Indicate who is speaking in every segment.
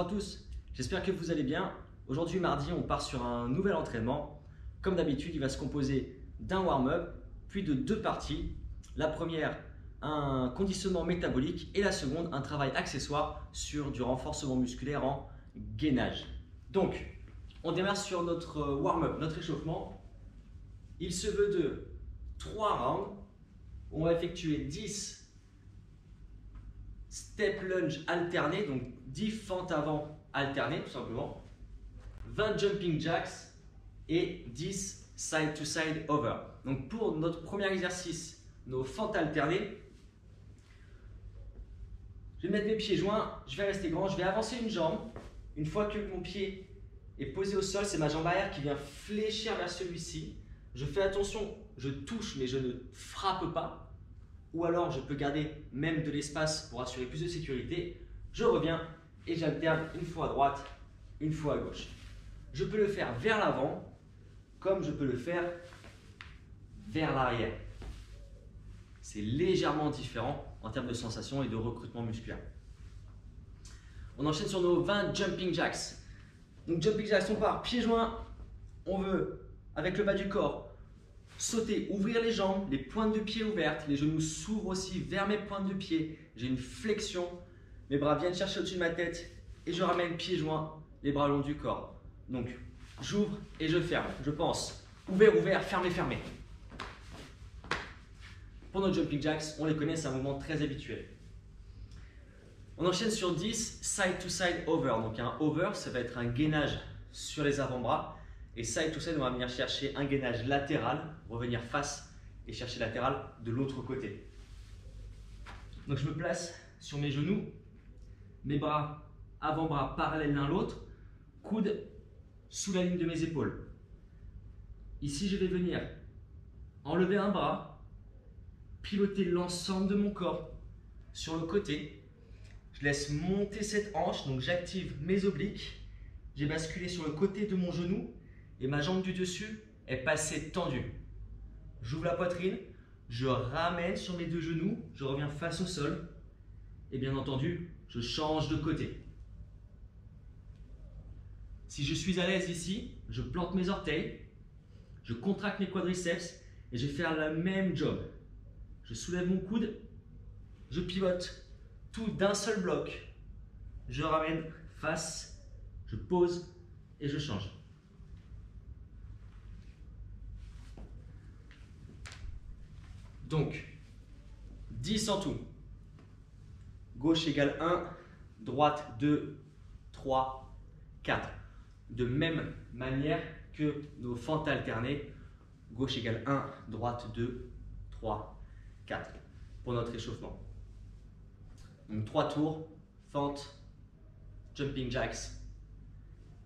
Speaker 1: Bonjour à tous, j'espère que vous allez bien. Aujourd'hui mardi, on part sur un nouvel entraînement. Comme d'habitude, il va se composer d'un warm-up, puis de deux parties. La première, un conditionnement métabolique et la seconde, un travail accessoire sur du renforcement musculaire en gainage. Donc, on démarre sur notre warm-up, notre échauffement. Il se veut de 3 rounds. On va effectuer 10 step lunge alternés, donc 10 fentes avant alternées tout simplement, 20 jumping jacks et 10 side to side over. Donc pour notre premier exercice, nos fentes alternées, je vais mettre mes pieds joints, je vais rester grand, je vais avancer une jambe. Une fois que mon pied est posé au sol, c'est ma jambe arrière qui vient fléchir vers celui-ci. Je fais attention, je touche mais je ne frappe pas. Ou alors je peux garder même de l'espace pour assurer plus de sécurité. Je reviens et j'alterne une fois à droite, une fois à gauche. Je peux le faire vers l'avant comme je peux le faire vers l'arrière. C'est légèrement différent en termes de sensation et de recrutement musculaire. On enchaîne sur nos 20 jumping jacks. Donc jumping jacks, on part pieds joints. On veut, avec le bas du corps, sauter, ouvrir les jambes, les pointes de pied ouvertes, les genoux s'ouvrent aussi vers mes pointes de pied. J'ai une flexion, mes bras viennent chercher au-dessus de ma tête et je ramène pieds joints, les bras long du corps. Donc j'ouvre et je ferme. Je pense ouvert, ouvert, fermé, fermé. Pour nos jumping jacks, on les connaît, c'est un mouvement très habituel. On enchaîne sur 10 side to side over. Donc un over, ça va être un gainage sur les avant-bras. Et side to side, on va venir chercher un gainage latéral, revenir face et chercher latéral de l'autre côté. Donc je me place sur mes genoux, mes bras avant-bras parallèles l'un l'autre, coude sous la ligne de mes épaules. Ici, je vais venir enlever un bras, piloter l'ensemble de mon corps sur le côté. Je laisse monter cette hanche, donc j'active mes obliques. J'ai basculé sur le côté de mon genou. Et ma jambe du dessus est passée tendue. J'ouvre la poitrine, je ramène sur mes deux genoux, je reviens face au sol. Et bien entendu, je change de côté. Si je suis à l'aise ici, je plante mes orteils, je contracte mes quadriceps et je vais faire la même job. Je soulève mon coude, je pivote tout d'un seul bloc. Je ramène face, je pose et je change. Donc, 10 en tout. Gauche égale 1, droite 2, 3, 4. De même manière que nos fentes alternées. Gauche égale 1, droite 2, 3, 4. Pour notre échauffement. Donc 3 tours, fente, jumping jacks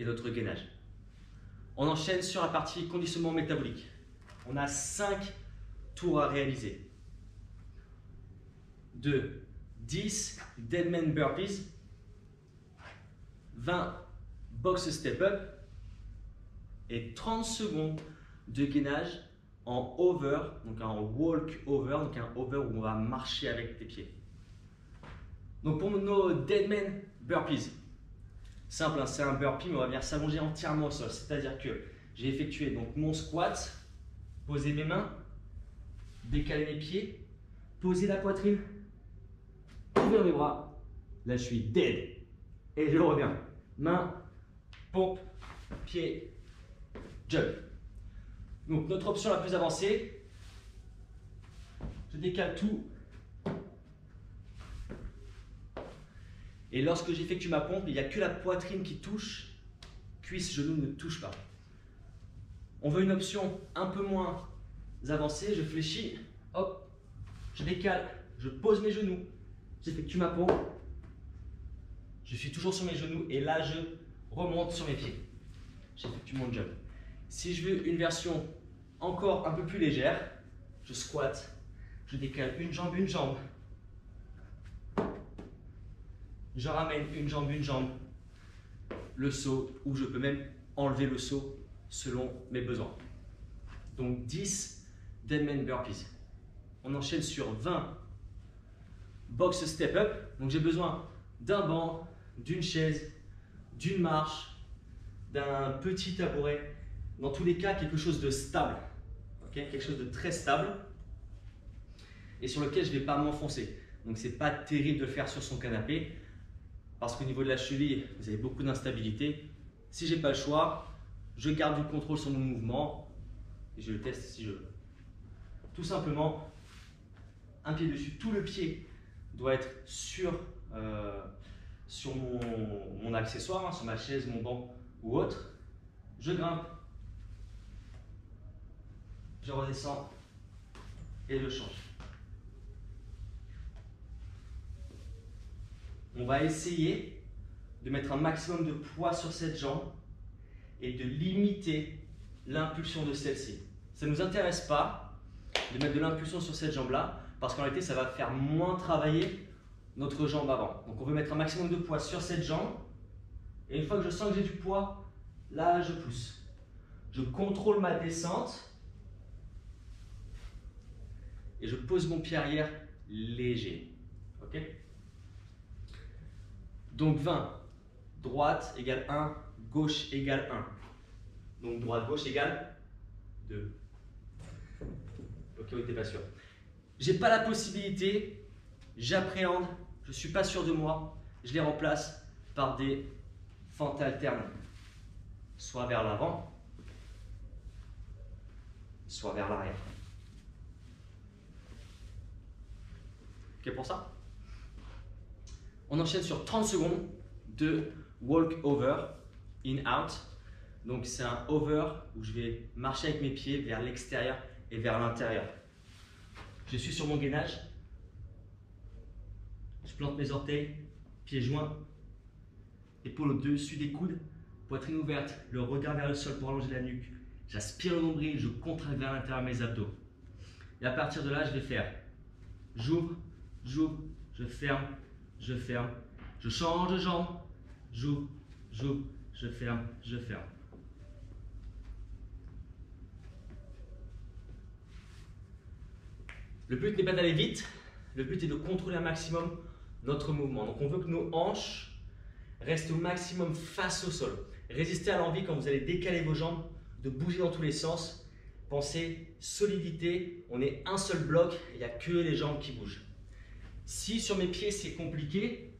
Speaker 1: et notre gainage. On enchaîne sur la partie conditionnement métabolique. On a 5 tours à réaliser. De 10 deadman burpees, 20 box step up et 30 secondes de gainage en over, donc un walk over, donc un over où on va marcher avec tes pieds. Donc pour nos deadman burpees, simple, hein, c'est un burpee mais on va venir s'allonger entièrement au sol, c'est-à-dire que j'ai effectué donc mon squat, poser mes mains, décaler mes pieds, poser la poitrine, ouvrir mes bras. Là, je suis dead. Et je reviens. Main, pompe, pied, jump. Donc, notre option la plus avancée, je décale tout. Et lorsque j'effectue ma pompe, il n'y a que la poitrine qui touche. Cuisse, genoux ne touchent pas. On veut une option un peu moins avancé, je fléchis, hop, je décale, je pose mes genoux, j'effectue ma pompe, je suis toujours sur mes genoux et là je remonte sur mes pieds. J'effectue mon jump. Si je veux une version encore un peu plus légère, je squatte, je décale une jambe, je ramène une jambe, le saut, ou je peux même enlever le saut selon mes besoins. Donc 10 deadman burpees. On enchaîne sur 20 box step up. Donc j'ai besoin d'un banc, d'une chaise, d'une marche, d'un petit tabouret. Dans tous les cas, quelque chose de stable, okay? Quelque chose de très stable et sur lequel je ne vais pas m'enfoncer. Donc c'est pas terrible de le faire sur son canapé parce qu'au niveau de la cheville, vous avez beaucoup d'instabilité. Si j'ai pas le choix, je garde du contrôle sur mon mouvement et je le teste si je veux. Tout simplement, un pied dessus, tout le pied doit être sur mon accessoire, hein, sur ma chaise, mon banc ou autre. Je grimpe, je redescends et je change. On va essayer de mettre un maximum de poids sur cette jambe et de limiter l'impulsion de celle-ci. Ça ne nous intéresse pas de mettre de l'impulsion sur cette jambe-là parce qu'en réalité, ça va faire moins travailler notre jambe avant. Donc on veut mettre un maximum de poids sur cette jambe et une fois que je sens que j'ai du poids, là je pousse. Je contrôle ma descente et je pose mon pied arrière léger. Ok ? Donc 20, droite égale 1, gauche égale 1. Donc droite, gauche égale 2. Ok, oui, t'es pas sûr. J'ai pas la possibilité, j'appréhende, je suis pas sûr de moi, je les remplace par des fentes alternées. Soit vers l'avant, soit vers l'arrière. Ok pour ça? On enchaîne sur 30 secondes de walk over, in, out. Donc c'est un over où je vais marcher avec mes pieds vers l'extérieur et vers l'intérieur. Je suis sur mon gainage. Je plante mes orteils, pieds joints, épaules au-dessus des coudes, poitrine ouverte, le regard vers le sol pour allonger la nuque. J'aspire le nombril, je contracte vers l'intérieur mes abdos. Et à partir de là, je vais faire j'ouvre, j'ouvre, je ferme, je ferme, je change de jambe, j'ouvre, j'ouvre, je ferme, je ferme. Le but n'est pas d'aller vite, le but est de contrôler un maximum notre mouvement. Donc on veut que nos hanches restent au maximum face au sol. Résistez à l'envie quand vous allez décaler vos jambes, de bouger dans tous les sens. Pensez solidité, on est un seul bloc, il n'y a que les jambes qui bougent. Si sur mes pieds c'est compliqué,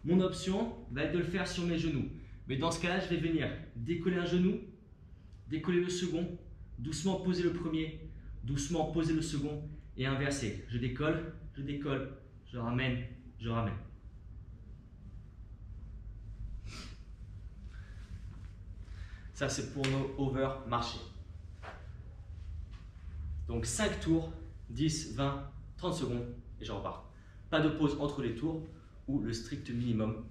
Speaker 1: mon option va être de le faire sur mes genoux. Mais dans ce cas-là, je vais venir décoller un genou, décoller le second, doucement poser le premier, doucement poser le second et inverser. Je décolle, je ramène, je ramène. Ça, c'est pour nos over marchés. Donc 5 tours, 10, 20, 30 secondes et je repars. Pas de pause entre les tours ou le strict minimum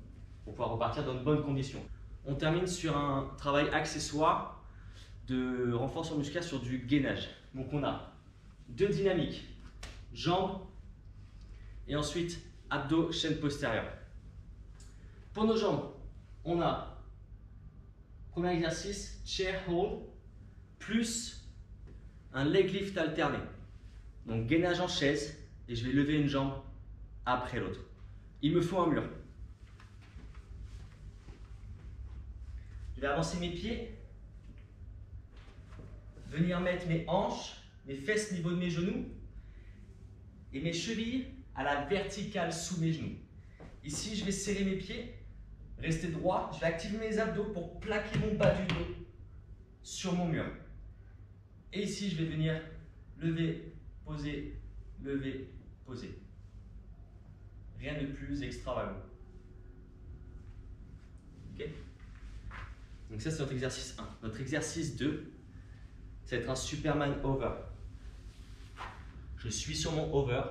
Speaker 1: pour pouvoir repartir dans de bonnes conditions. On termine sur un travail accessoire de renforcement musculaire sur du gainage. Donc on a 2 dynamiques, jambes et ensuite abdos, chaîne postérieure. Pour nos jambes, on a premier exercice, chair hold, plus un leg lift alterné. Donc gainage en chaise et je vais lever une jambe après l'autre. Il me faut un mur. Je vais avancer mes pieds, venir mettre mes hanches, mes fesses au niveau de mes genoux et mes chevilles à la verticale sous mes genoux. Ici, je vais serrer mes pieds, rester droit, je vais activer mes abdos pour plaquer mon bas du dos sur mon mur. Et ici, je vais venir lever, poser, lever, poser. Rien de plus extravagant. Ok? Donc ça, c'est notre exercice 1. Notre exercice 2, ça va être un Superman over. Je suis sur mon over.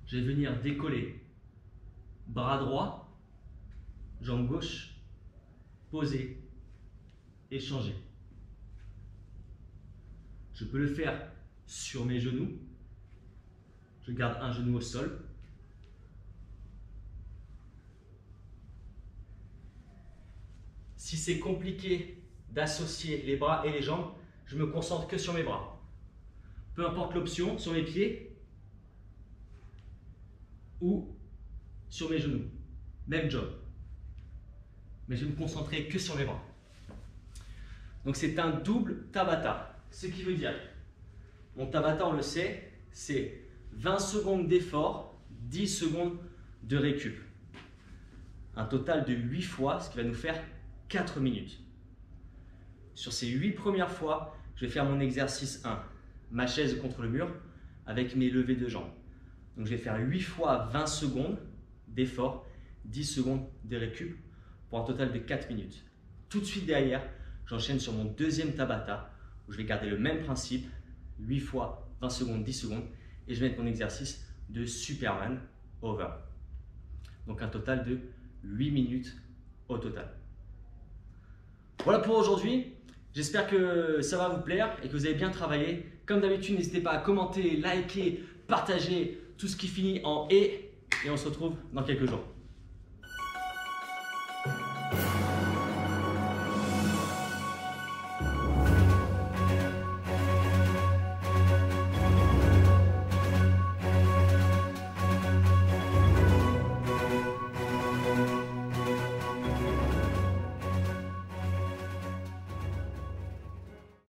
Speaker 1: Je vais venir décoller. Bras droit, jambe gauche, poser, échanger. Je peux le faire sur mes genoux. Je garde un genou au sol. Si c'est compliqué d'associer les bras et les jambes, je me concentre que sur mes bras. Peu importe l'option, sur mes pieds ou sur mes genoux. Même job. Mais je vais me concentrer que sur mes bras. Donc c'est un double Tabata. Ce qui veut dire, mon Tabata, on le sait, c'est 20 secondes d'effort, 10 secondes de récup. Un total de 8 fois, ce qui va nous faire 4 minutes. Sur ces 8 premières fois, je vais faire mon exercice 1, ma chaise contre le mur, avec mes levées de jambes. Donc je vais faire 8 fois 20 secondes d'effort, 10 secondes de récup, pour un total de 4 minutes. Tout de suite derrière, j'enchaîne sur mon deuxième Tabata, où je vais garder le même principe, 8 fois 20 secondes, 10 secondes, et je vais mettre mon exercice de Superman over. Donc un total de 8 minutes au total. Voilà pour aujourd'hui. J'espère que ça va vous plaire et que vous avez bien travaillé. Comme d'habitude, n'hésitez pas à commenter, liker, partager tout ce qui finit en « et » on se retrouve dans quelques jours.